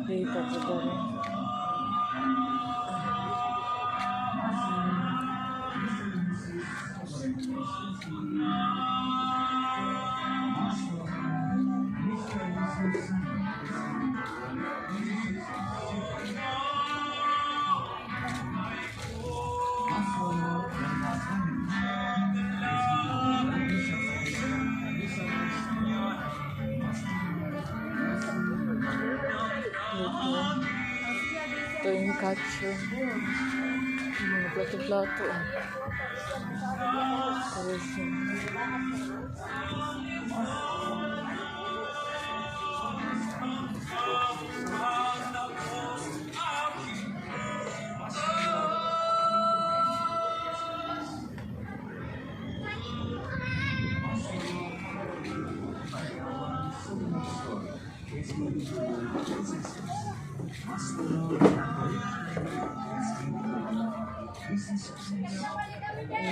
Dito po dali. Ito yung catcher. Yung mga plato-plato. Tapos yung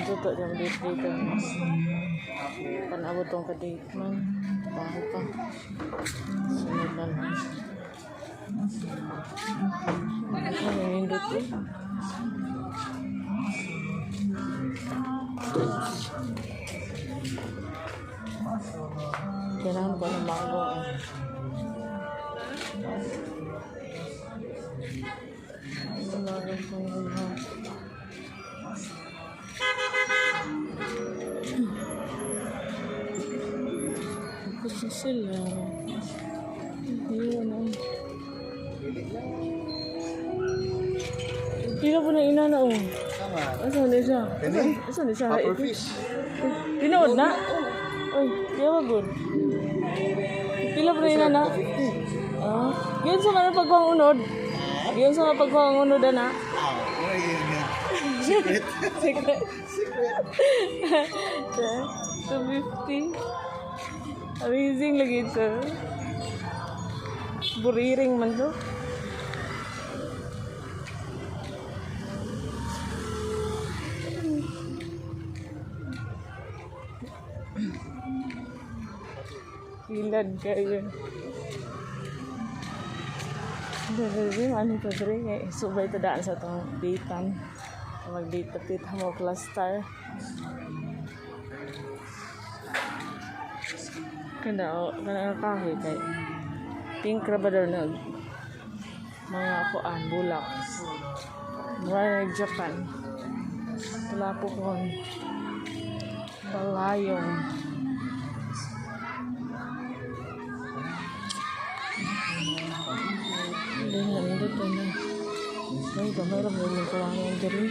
tuto dyan dito. Panabot tong ka-date man. Baho pa. Sunod na lang. Ano yung hindot eh? Kailangan ko ng mango eh. Kailangan ko ng mango. Kasi sila. Hindi ano. Pila po na inana oh. Asan na siya? Asan na siya? Pufferfish. Tinood na? Ay, yawa good. Pila po na inana? Ah, yun sa mga pagkuhang unod. Yun sa mga pagkuhang unod na. Secret. Secret. Secret. 250. Amazing lagi ito. Buriring man to. Hilad kayo. Dali, ano ito dali? Subay ito daan sa itong datean. Mag-date tapit mo cluster. Kana kahoy kay pink rabador na mga kuan bulak. Mura Japan. Wala po kon. Palayong. Hindi na dito na. Ay, gamay lang yung kawangan diri.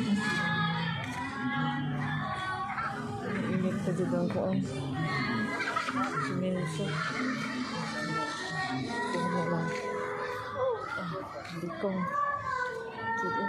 Init pa dito ang kuan. Simenso. Ano lang. Hindi ko. Sige.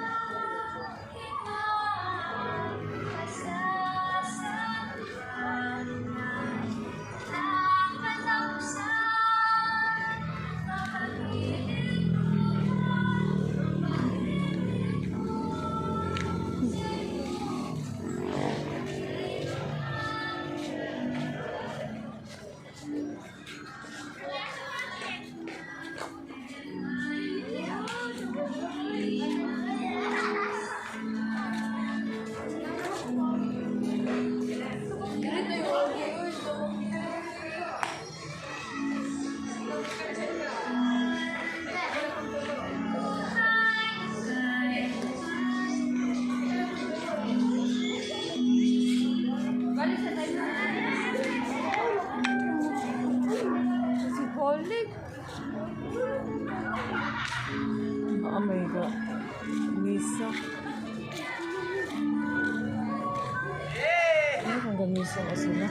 Oh my God. Misa. Ano kang gamisa na sila?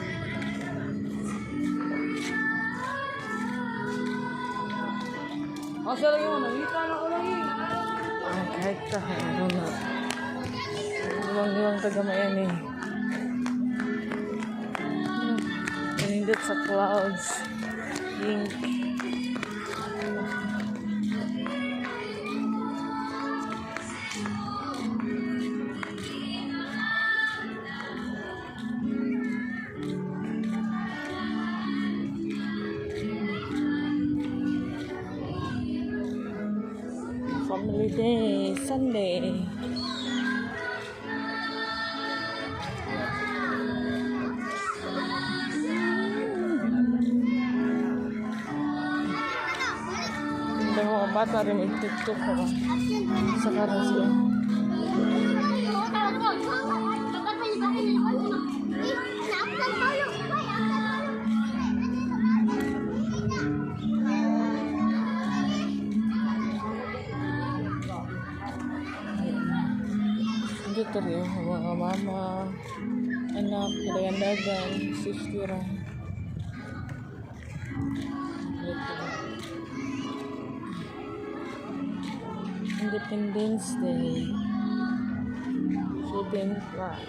Asa lang yun, nakita na ko lang yun. Kahit ano na. Iwang tagamayan eh. Pinindot sa clouds. Pink. Family day, Sunday. Hindi mga bata rin mag-tiktok ako. Sa karan sila. Dito rin yung mga mama, anak, kadagan-dagan, sister. Independence Day. Philippine flag.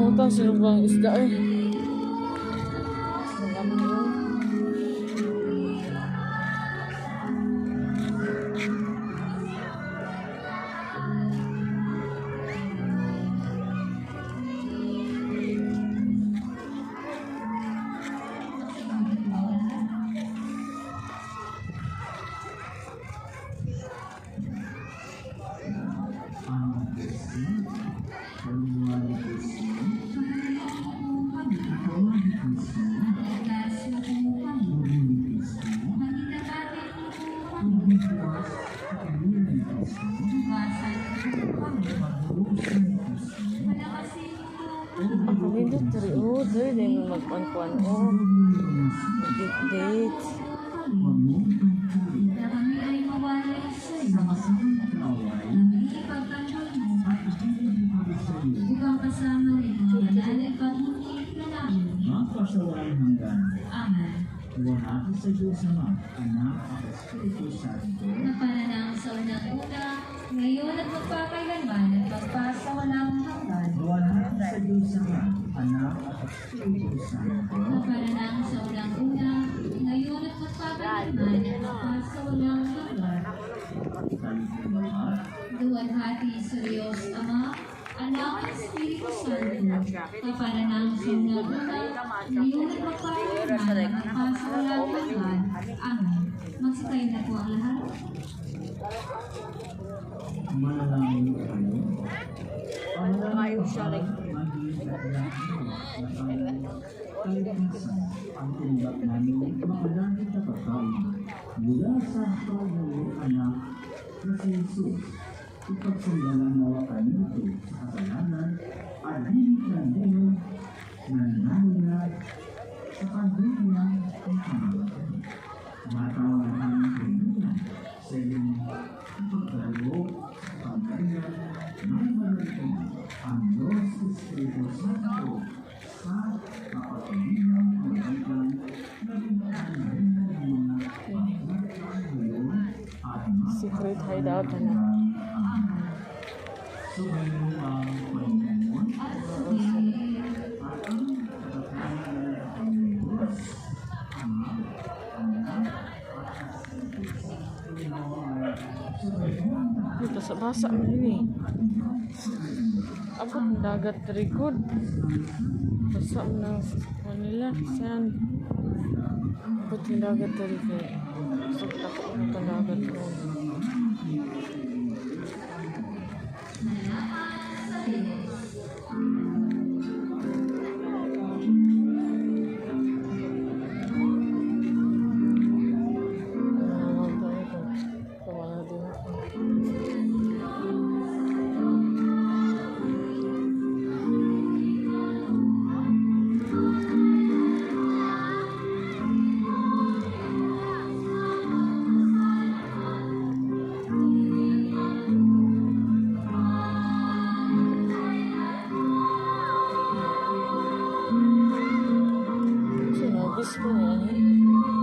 Utang silubang isda eh. Marami yun. Ako hindi tari. Oh, dahil din magkuan-kuan. Oh, date. Magpasawalang hanggan. Amen. Iwanagi sa Diyos Ama, Anak at Espiritu Santo. Na pananang sa unang-una, ngayon at magpakailanman at magpasawalang hanggan. Iwanagi sa Diyos Ama, Anak at Espiritu Santo. Na pananang sa unang-una, ngayon at magpakailanman at magpasawalang hanggan. Salutamat. Duwalhati sa Diyos Ama, Anak at Espiritu Santo. Na pananang sa unang-una, ngayon at magpakailanman at magpasawalang hanggan. Amen. Magsitayin na po ang lahat. Manalangin kayo. Ayaw siya rin. Kalikasan ang tindak namin makadahil na pagkain mula sa pagkain anak na si Jesus. Ipagsundalan nawa kami ito sa kasalanan at diniklan din na naminat sa pagdiklan ng Panginoon. Matawan ang kaibigan sa iyong pagkaloob sa pagkailan ng malaking ang Diyos Espiritu Santo sa kapatilinang kaibigan na binigyan ng mga pagkakailan at Secret hideout na. sumayo ang Panginoon at ang katatanan ng Diyos Ama, Anak, at Espiritu Santo. Ay, basa-basa mo ini. Abot ang dagat dari good. Basa mo na Manila. Saan? Abot ang dagat dari good. Basta takot mo itong dagat ko. Sinabis ko yan eh.